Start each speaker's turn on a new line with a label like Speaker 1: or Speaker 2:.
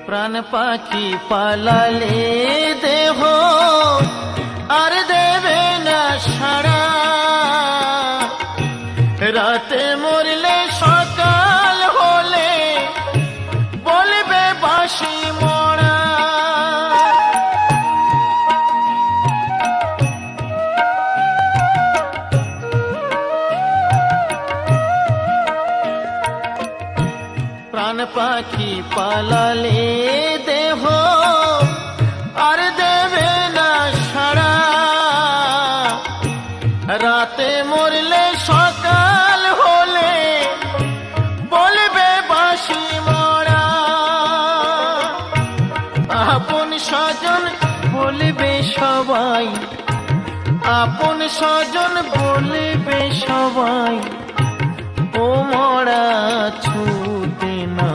Speaker 1: প্রাণ পাখি পালালে দেহ আর দেবে না সাড়া, রাতে মরলে সকাল হলে বলবে বাঁশি মরা। প্রাণ পাখি পালালে দেহ আর দেবে না সাড়া, রাতে মরলে সকাল হলে বলবে বাঁশি মরা। আপন স্বজন বলবে সবাই, আপন স্বজন বলবে সবাই, ও মরা ছুতে না